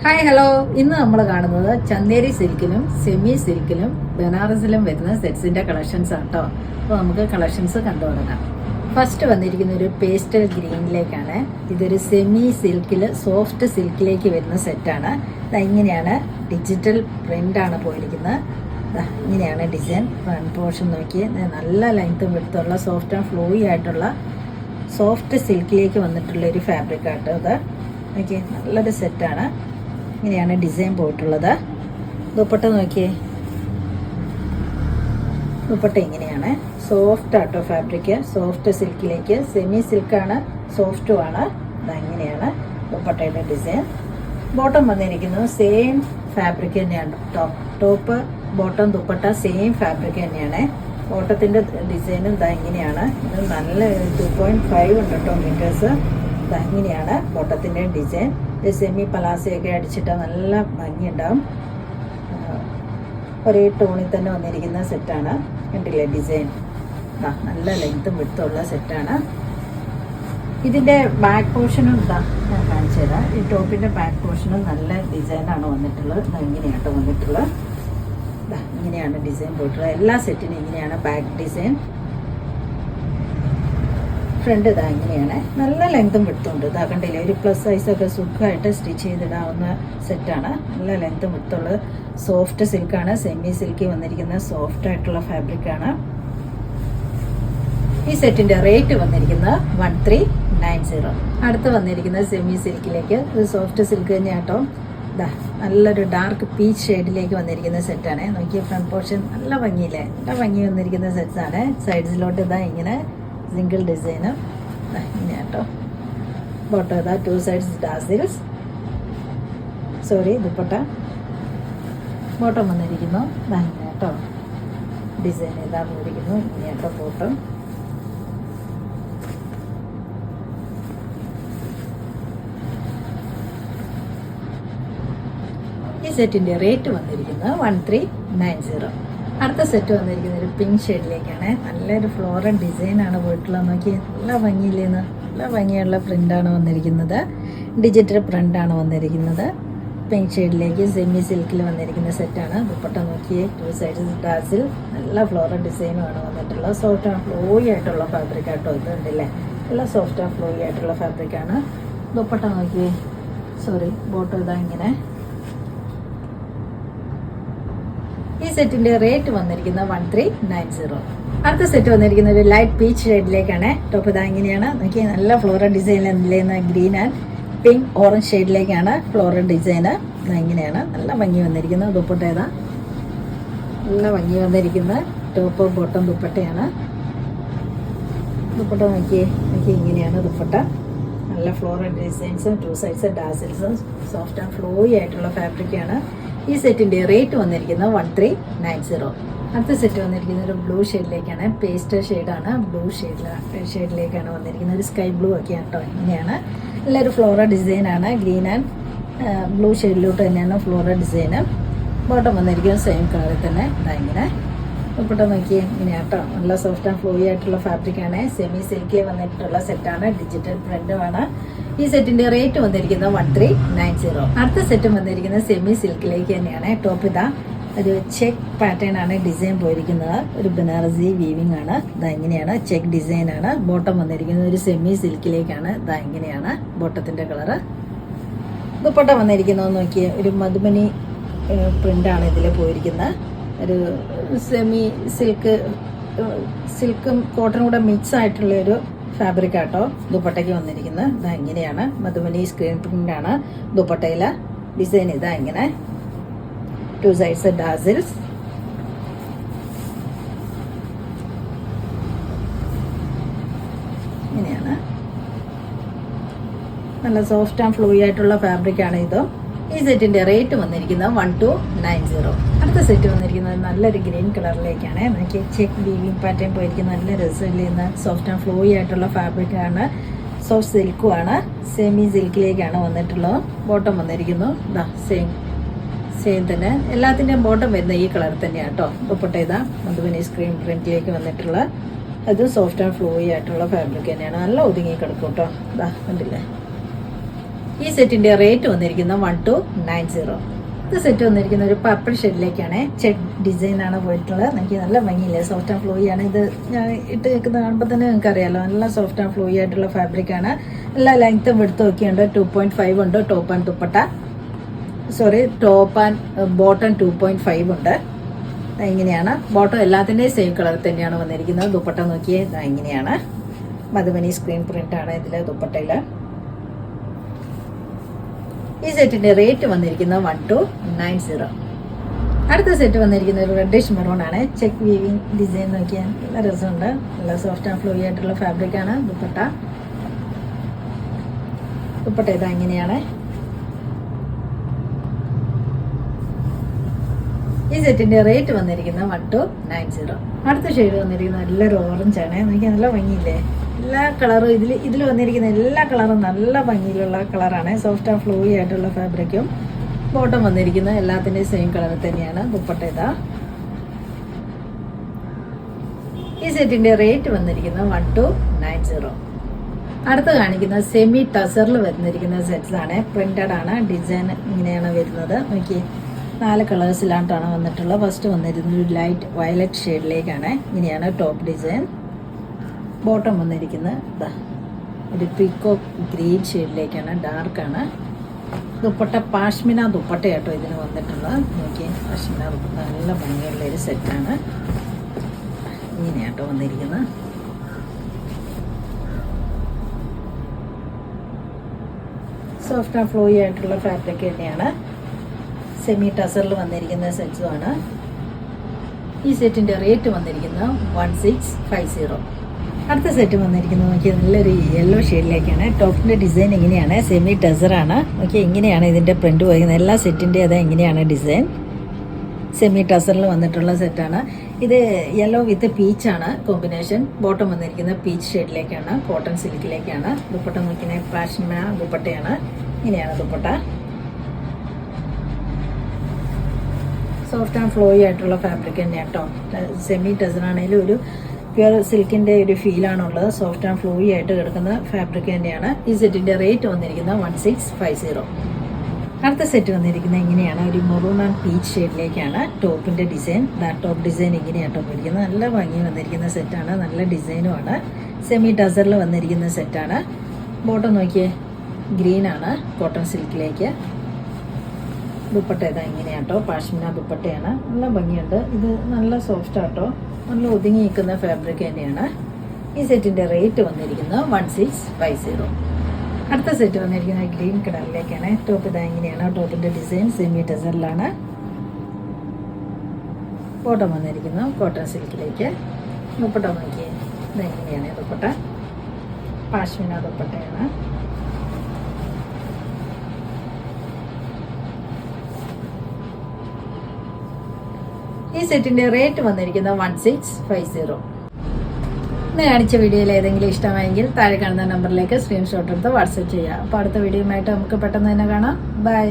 Hi hello, ഇന്ന് നമ്മൾ കാണുന്നത് ചന്ദേരി സിൽക്കിലും സെമി സിൽക്കിലും ബനാറസിലും വരുന്ന സെറ്റ്സിന്റെ കളക്ഷൻസ് ആണ് കേട്ടോ. അപ്പോൾ നമുക്ക് കളക്ഷൻസ് കണ്ടു തുടങ്ങാം. ഫസ്റ്റ് വന്നിരിക്കുന്ന ഒരു പേസ്റ്റൽ ഗ്രീനിലേക്കാണ്. ഇതൊരു സെമി സിൽക്കിൽ സോഫ്റ്റ് സിൽക്കിലേക്ക് വരുന്ന സെറ്റാണ്. ഇങ്ങനെയാണ് ഡിജിറ്റൽ പ്രിന്റ് ആണ് പോയിരിക്കുന്നത്. ഇങ്ങനെയാണ് ഡിസൈൻ. ഫ്രണ്ട് പോർഷൻ നോക്കി നല്ല ലെങ്ത്തും വിടുത്തുള്ള സോഫ്റ്റ് ആൻഡ് ഫ്ലോയി ആയിട്ടുള്ള സോഫ്റ്റ് സിൽക്കിലേക്ക് വന്നിട്ടുള്ള ഒരു ഫാബ്രിക് ആട്ടോ ഇത്. ഓക്കെ, നല്ലൊരു സെറ്റാണ്. ഇങ്ങനെയാണ് ഡിസൈൻ പോയിട്ടുള്ളത്. ദുപ്പട്ട നോക്കിയേ, ദുപ്പട്ട ഇങ്ങനെയാണ്. സോഫ്റ്റ് ആട്ടോ ഫാബ്രിക്, സോഫ്റ്റ് സിൽക്കിലേക്ക് സെമി സിൽക്കാണ്, സോഫ്റ്റുമാണ്. ഇങ്ങനെയാണ് ദുപ്പട്ടയുടെ ഡിസൈൻ. ബോട്ടം വന്നിരിക്കുന്നത് സെയിം ഫാബ്രിക് തന്നെയാണ്. Top bottom dupatta same fabric തന്നെയാണ്. ബോട്ടത്തിൻ്റെ ഡിസൈനും ഇങ്ങനെയാണ്. ഇത് നല്ല 2.5 ഉണ്ട് കേട്ടോ മീറ്റേഴ്സ്. ഇങ്ങനെയാണ് ബോട്ടത്തിൻ്റെ ഡിസൈൻ. സെമി പലാസയൊക്കെ അടിച്ചിട്ട് നല്ല ഭംഗിയുണ്ടാവും. ഒരേ ടോണിൽ തന്നെ വന്നിരിക്കുന്ന സെറ്റാണ്. കണ്ടില്ലേ ഡിസൈൻ? നല്ല ലെങ്ത്തും വിടുത്തുള്ള സെറ്റാണ്. ഇതിൻ്റെ ബാക്ക് പോർഷനും ഞാൻ കാണിച്ചു തരാം. ഈ ടോപ്പിൻ്റെ ബാക്ക് പോർഷനും നല്ല ഡിസൈനാണ് വന്നിട്ടുള്ളത്. ഇങ്ങനെയാട്ടോ വന്നിട്ടുള്ളത്. ഇങ്ങനെയാണ് ഡിസൈൻ പോയിട്ടുള്ളത്. എല്ലാ സെറ്റിനും ഇങ്ങനെയാണ് ബാക്ക് ഡിസൈൻ. ഫ്രണ്ട് ഇങ്ങനെയാണ്. നല്ല ലെങ്ത്തും വിടുത്തുണ്ട്. കണ്ടില്ലേ? ഒരു പ്ലസ് സൈസൊക്കെ സുഖമായിട്ട് സ്റ്റിച്ച് ചെയ്തിടാവുന്ന സെറ്റാണ്. നല്ല ലെങ്ത്തും വിടുത്തുള്ള സോഫ്റ്റ് സിൽക്കാണ്. സെമി സിൽക്കി വന്നിരിക്കുന്ന സോഫ്റ്റ് ആയിട്ടുള്ള ഫാബ്രിക്കാണ്. ഈ സെറ്റിന്റെ റേറ്റ് വന്നിരിക്കുന്നത് 1390. അടുത്ത് വന്നിരിക്കുന്നത് സെമി സിൽക്കിലേക്ക്. ഇത് സോഫ്റ്റ് സിൽക്ക് തന്നെയാട്ടോ. നല്ലൊരു ഡാർക്ക് പീച്ച് ഷെയ്ഡിലേക്ക് വന്നിരിക്കുന്ന സെറ്റാണ്. നോക്കിയ ഫ്രണ്ട് പോർഷൻ നല്ല ഭംഗിയില്ലേ? നല്ല ഭംഗി വന്നിരിക്കുന്ന സെറ്റ്സാണ്. സൈഡ്സിലോട്ട് ഇങ്ങനെ സിംഗിൾ ഡിസൈന് ഇങ്ങനെയാട്ടോ. Bottom 2 sides tassels. Sorry, dupatta. Bottom വന്നിരിക്കുന്നു ഇങ്ങനെയാട്ടോ. ഡിസൈൻ പോയിരിക്കുന്നു ഇങ്ങനെയാട്ടോ ബോട്ടം. ഈ സെറ്റിന്റെ റേറ്റ് വന്നിരിക്കുന്നത് 1390. അടുത്ത സെറ്റ് വന്നിരിക്കുന്നത് ഒരു പിങ്ക് ഷെയ്ഡിലേക്കാണ്. നല്ലൊരു ഫ്ലോറൽ ഡിസൈനാണ് പോയിട്ടുള്ളത്. നോക്കി, നല്ല ഭംഗിയില്ലേന്ന്? നല്ല ഭംഗിയുള്ള പ്രിൻ്റാണ് വന്നിരിക്കുന്നത്. ഡിജിറ്റൽ പ്രിൻ്റാണ് വന്നിരിക്കുന്നത്. പിങ്ക് ഷെയ്ഡിലേക്ക് സെമി സിൽക്കിൽ വന്നിരിക്കുന്ന സെറ്റാണ്. ദുപ്പട്ട നോക്കിയേ, 2 സൈഡ്സ് ഡാസിൽ. നല്ല ഫ്ലോറൽ ഡിസൈനുമാണ് വന്നിട്ടുള്ളത്. സോഫ്റ്റ് ആൻഡ് ഫ്ലോയി ആയിട്ടുള്ള ഫാബ്രിക് ആട്ടോ. ഇത് ഉണ്ടല്ലേ? നല്ല സോഫ്റ്റ് ആൻഡ് ഫ്ലോയി ആയിട്ടുള്ള ഫാബ്രിക്കാണ്. ദുപ്പട്ട നോക്കിയേ, സോറി, ബോട്ടം ഇങ്ങനെ. ഈ സെറ്റിന്റെ റേറ്റ് വന്നിരിക്കുന്നത് 1390. അടുത്ത സെറ്റ് വന്നിരിക്കുന്നത് ഒരു ലൈറ്റ് പീച്ച് ഷെയ്ഡിലേക്കാണ്. ടോപ്പ് ഇങ്ങനെയാണ്. നോക്കി, നല്ല ഫ്ലോറൽ ഡിസൈനിൽ ഗ്രീൻ ആൻഡ് പിങ്ക് ഓറഞ്ച് ഷെയ്ഡിലേക്കാണ് ഫ്ലോറൽ ഡിസൈന്. ഇങ്ങനെയാണ് നല്ല ഭംഗി വന്നിരിക്കുന്നത്. ദുപ്പട്ട നല്ല ഭംഗി വന്നിരിക്കുന്ന ടോപ്പ് ബോട്ടം ദുപ്പട്ടയാണ്. ദുപ്പട്ട നോക്കി, ഇങ്ങനെയാണ് ദുപ്പട്ട. നല്ല ഫ്ലോറൽ ഡിസൈൻസും 2 സൈഡ്സ് ഡാസിൽസും സോഫ്റ്റ് ആൻഡ് ഫ്ലോയി ആയിട്ടുള്ള ഫാബ്രിക്കാണ്. ഈ സെറ്റിന്റെ റേറ്റ് വന്നിരിക്കുന്നത് 1390. അടുത്ത സെറ്റ് വന്നിരിക്കുന്നത് ഒരു ബ്ലൂ ഷെയ്ഡിലേക്കാണ്. പേസ്റ്റൽ ഷെയ്ഡാണ്. ബ്ലൂ ഷെയ്ഡിലേക്കാണ് വന്നിരിക്കുന്നത്. ഒരു സ്കൈ ബ്ലൂ ഒക്കെയാണ് കേട്ടോ. ഇങ്ങനെയാണ്. നല്ലൊരു ഫ്ലോറൽ ഡിസൈനാണ്. ഗ്രീൻ ആൻഡ് ബ്ലൂ ഷെയ്ഡിലോട്ട് തന്നെയാണ് ഫ്ലോറൽ ഡിസൈന്. ബോട്ടം വന്നിരിക്കുന്നത് സെയിം കളറിൽ തന്നെ ഇങ്ങനെ. ദുപ്പട്ട നോക്കിയേ, ഇങ്ങനെയാട്ടോ. നല്ല സോഫ്റ്റ് ആൻഡ് ഫ്ലോയി ആയിട്ടുള്ള ഫാബ്രിക്കാണ്. സെമി സിൽക്കിൽ വന്നിട്ടുള്ള സെറ്റാണ്. ഡിജിറ്റൽ പ്രിന്റുമാണ്. ഈ സെറ്റിന്റെ റേറ്റ് വന്നിരിക്കുന്നത് 1390. അടുത്ത സെറ്റും വന്നിരിക്കുന്നത് സെമി സിൽക്കിലേക്ക് തന്നെയാണ്. ടോപ്പ് ഒരു ചെക്ക് പാറ്റേൺ ആണ് ഡിസൈൻ പോയിരിക്കുന്നത്. ഒരു ബനാറസി വീവിംഗ് ആണ്. ഇങ്ങനെയാണ് ചെക്ക് ഡിസൈൻ ആണ്. ബോട്ടം വന്നിരിക്കുന്നത് ഒരു സെമി സിൽക്കിലേക്കാണ്. ഇങ്ങനെയാണ് ബോട്ടത്തിന്റെ കളറ്. ദുപ്പട്ട വന്നിരിക്കുന്നത് നോക്കിയേ, ഒരു മധുബനി പ്രിന്റാണ് ഇതിൽ പോയിരിക്കുന്നത്. ഒരു സെമി സിൽക്കും കോട്ടനും കൂടെ മിക്സ് ആയിട്ടുള്ള ഒരു ഫാബ്രിക് ആട്ടോ ദുപ്പട്ടയ്ക്ക് വന്നിരിക്കുന്നത്. ഇങ്ങനെയാണ് മധുബനി സ്ക്രീൻ പ്രിന്റ് ആണ് ദുപ്പട്ടയിലെ ഡിസൈൻ. ഇങ്ങനെ 2 സൈഡ്സ് ഡാസിൽസ്. ഇങ്ങനെയാണ്. നല്ല സോഫ്റ്റ് ആൻഡ് ഫ്ലോയി ആയിട്ടുള്ള ഫാബ്രിക് ആണ് ഇത്. ഈ സെറ്റിന്റെ റേറ്റ് വന്നിരിക്കുന്നത് 1290. അടുത്ത സെറ്റ് വന്നിരിക്കുന്നത് നല്ലൊരു ഗ്രീൻ കളറിലേക്കാണ്. നമുക്ക് ചെക്ക് വീവിംഗ് പാറ്റേൺ പോയിരിക്കുന്ന നല്ല രസമില്ലുന്ന സോഫ്റ്റ് ആൻഡ് ഫ്ലോയി ആയിട്ടുള്ള ഫാബ്രിക്കാണ്. സോഫ്റ്റ് സിൽക്കുമാണ്. സെമി സിൽക്കിലേക്കാണ് വന്നിട്ടുള്ളത്. ബോട്ടം വന്നിരിക്കുന്നു സെയിം തന്നെ. എല്ലാത്തിൻ്റെയും ബോട്ടം വരുന്ന ഈ കളർ തന്നെയാണ് കേട്ടോ. ദുപ്പട്ട മധുബനി സ്ക്രീൻ പ്രിന്റിലേക്ക് വന്നിട്ടുള്ള അത് സോഫ്റ്റ് ആൻഡ് ഫ്ലോയി ആയിട്ടുള്ള ഫാബ്രിക് തന്നെയാണ്. നല്ല ഒതുങ്ങി കിടക്കും കേട്ടോ. കണ്ടില്ലേ? ഈ സെറ്റിന്റെ റേറ്റ് വന്നിരിക്കുന്നത് 1290. ഇത് സെറ്റ് വന്നിരിക്കുന്ന ഒരു പർപ്പിൾ ഷെയ്ഡിലേക്കാണ്. ചെക്ക് ഡിസൈൻ ആണ് പോയിട്ടുള്ളത്. എനിക്ക് നല്ല ഭംഗിയില്ലേ, സോഫ്റ്റ് ആൻഡ് ഫ്ലോയി ആണ്. ഇത് ഞാൻ ഇട്ട് നിൽക്കുന്നത് കാണുമ്പോൾ തന്നെ നിങ്ങൾക്ക് അറിയാലോ, നല്ല സോഫ്റ്റ് ആൻഡ് ഫ്ലോയി ആയിട്ടുള്ള ഫാബ്രിക് ആണ്. എല്ലാ ലെങ്ത്തും എടുത്ത് നോക്കിയുണ്ട്. 2.5 ഉണ്ട്. Top and dupatta, top and bottom 2.5 ഉണ്ട്. ഇങ്ങനെയാണ് ബോട്ടം. എല്ലാത്തിൻ്റെയും സെയിം കളർ തന്നെയാണ് വന്നിരിക്കുന്നത്. ദുപ്പട്ട നോക്കിയേ, ഇങ്ങനെയാണ് മധുബനി സ്ക്രീൻ പ്രിന്റ് ആണ് ഇതിലെ ദുപ്പട്ടയിൽ. ഈ സെറ്റിന്റെ റേറ്റ് വന്നിരിക്കുന്നത് 1290. അടുത്ത സെറ്റ് വന്നിരിക്കുന്ന ഒരു റെഡിഷ് മെറൂൺ ആണ്. ചെക്ക് വീവിങ് ഡിസൈൻ നോക്കിയാൽ നല്ല രസമുണ്ട്. നല്ല സോഫ്റ്റ് ആൻഡ് ഫ്ലോയി ആയിട്ടുള്ള ഫാബ്രിക് ആണ്. ദുപ്പട്ട ഇതാ ഇങ്ങനെയാണ്. ഈ സെറ്റിന്റെ റേറ്റ് വന്നിരിക്കുന്നത് 1290. അടുത്ത ഷെയ്ഡ് വന്നിരിക്കുന്നത് നല്ലൊരു ഓറഞ്ച് ആണ്. എനിക്ക് നല്ല ഭംഗിയില്ലേ, എല്ലാ കളറും ഇതിൽ വന്നിരിക്കുന്ന എല്ലാ കളറും നല്ല ഭംഗിയിലുള്ള കളറാണ്. സോഫ്റ്റ് ആൻഡ് ഫ്ലോയി ആയിട്ടുള്ള ഫാബ്രിക്കും. ബോട്ടം വന്നിരിക്കുന്നത് എല്ലാത്തിൻ്റെയും സെയിം കളർ തന്നെയാണ്. ദുപ്പട്ട ഇതാ. ഈ സെറ്റിന്റെ റേറ്റ് വന്നിരിക്കുന്നത് 1290. അടുത്ത് കാണിക്കുന്ന സെമി ടസറിൽ വന്നിരിക്കുന്ന സെറ്റ്സ് ആണ്. പ്രിന്റഡ് ആണ്. ഡിസൈൻ ഇങ്ങനെയാണ് വരുന്നത്. നോക്കി, 4 കളേഴ്സിലായിട്ടാണ് വന്നിട്ടുള്ളത്. ഫസ്റ്റ് വന്നിരുന്നത് ഒരു ലൈറ്റ് വയലറ്റ് ഷെയ്ഡിലേക്കാണ്. ഇങ്ങനെയാണ് ടോപ്പ് ഡിസൈൻ. ബോട്ടം വന്നിരിക്കുന്നത് ഒരു പീക്കോക്ക് ഗ്രീൻ ഷെയ്ഡിലേക്കാണ്. ഡാർക്കാണ്. ദുപ്പട്ട പാഷ്മിന ദുപ്പട്ടയാട്ടോ ഇതിന് വന്നിട്ടുള്ളത്. നോക്കി, പാഷ്മിന ദുപ്പട്ട നല്ല ഭംഗിയുള്ള ഒരു സെറ്റാണ്. ഇങ്ങനെയാട്ടോ വന്നിരിക്കുന്നത്. സോഫ്റ്റ് ആൻഡ് ഫ്ലോയി ആയിട്ടുള്ള ഫാബ്രിക് തന്നെയാണ്. സെമി ടസറിൽ വന്നിരിക്കുന്ന സെറ്റ്സുമാണ്. ഈ സെറ്റിന്റെ റേറ്റ് വന്നിരിക്കുന്നത് 1650. അടുത്ത സെറ്റ് വന്നിരിക്കുന്നത് നോക്കിയാൽ നല്ലൊരു യെല്ലോ ഷെയ്ഡിലേക്കാണ്. ടോപ്പിന്റെ ഡിസൈൻ ഇങ്ങനെയാണ്. സെമി ടസറാണ്. നോക്കിയാൽ ഇങ്ങനെയാണ് ഇതിന്റെ പ്രിന്റ് പോയിരിക്കുന്നത്. എല്ലാ സെറ്റിന്റെ അതാ ഇങ്ങനെയാണ് ഡിസൈൻ. സെമി ടസറിൽ വന്നിട്ടുള്ള സെറ്റാണ് ഇത്. യെല്ലോ വിത്ത് പീച്ചാണ് കോമ്പിനേഷൻ. ബോട്ടം വന്നിരിക്കുന്നത് പീച്ച് ഷെയ്ഡിലേക്കാണ്. കോട്ടൺ സിൽക്കിലേക്കാണ്. ദുപ്പട്ട നോക്കിയാൽ പാഷ്മിന ദുപ്പട്ടയാണ്. ഇങ്ങനെയാണ് ദുപ്പട്ട. സോഫ്റ്റ് ആൻഡ് ഫ്ലോയി ആയിട്ടുള്ള ഫാബ്രിക് തന്നെയാണ് കേട്ടോ. സെമി ടസറാണെങ്കിലും ഒരു പ്യുവർ സിൽക്കിന്റെ ഒരു ഫീലാണുള്ളത്. സോഫ്റ്റ് ആൻഡ് ഫ്ലോയി ആയിട്ട് കിടക്കുന്ന ഫാബ്രിക് തന്നെയാണ്. ഈ സെറ്റിന്റെ റേറ്റ് വന്നിരിക്കുന്നത് 1650. അടുത്ത സെറ്റ് വന്നിരിക്കുന്നത് ഇങ്ങനെയാണ്. ഒരു മെറൂൺ ആൻഡ് പീച്ച് ഷെയ്ഡിലേക്കാണ്. ടോപ്പിന്റെ ഡിസൈൻ ടോപ്പ് ഡിസൈൻ ഇങ്ങനെയാട്ടോ വന്നിരിക്കുന്നത്. നല്ല ഭംഗി വന്നിരിക്കുന്ന സെറ്റാണ്. നല്ല ഡിസൈനുമാണ്. സെമി ടസറിൽ വന്നിരിക്കുന്ന സെറ്റാണ്. ബോട്ടം നോക്കിയേ, ഗ്രീൻ ആണ്. കോട്ടൺ സിൽക്കിലേക്ക്. ദുപ്പട്ട ഇതാ ഇങ്ങനെയാട്ടോ. പാഷ്മിന ദുപ്പട്ടയാണ്. നല്ല ഭംഗിയുണ്ട്. ഇത് നല്ല സോഫ്റ്റ് ആട്ടോ. നല്ല ഒതുങ്ങി നിൽക്കുന്ന ഫാബ്രിക് തന്നെയാണ്. ഈ സെറ്റിന്റെ റേറ്റ് വന്നിരിക്കുന്നത് 1650. അടുത്ത സെറ്റ് വന്നിരിക്കുന്നത് ഗ്രീൻ കളറിലേക്കാണ്. ടോപ്പ് ഇതാ ഇങ്ങനെയാണ്. ടോപ്പിന്റെ ഡിസൈൻ സെമി ടസറിലാണ്. ബോട്ടം വന്നിരിക്കുന്നത് കോട്ടൺ സിൽക്കിലേക്ക്. ദുപ്പട്ട നോക്കിയേ, ഇത് എങ്ങനെയാണ് ദുപ്പട്ട. പാഷ്മിന ദുപ്പട്ടയാണ്. ഈ സെറ്റിന്റെ റേറ്റ് വന്നിരിക്കുന്നത് 1650. ഇന്ന് കാണിച്ച വീഡിയോയിൽ ഏതെങ്കിലും ഇഷ്ടമായെങ്കിൽ താഴെ കാണുന്ന നമ്പറിലേക്ക് സ്ക്രീൻഷോട്ട് എടുത്ത് വാട്സപ്പ് ചെയ്യാം. അപ്പോൾ അടുത്ത വീഡിയോയുമായിട്ട് നമുക്ക് പെട്ടെന്ന് തന്നെ കാണാം. ബൈ.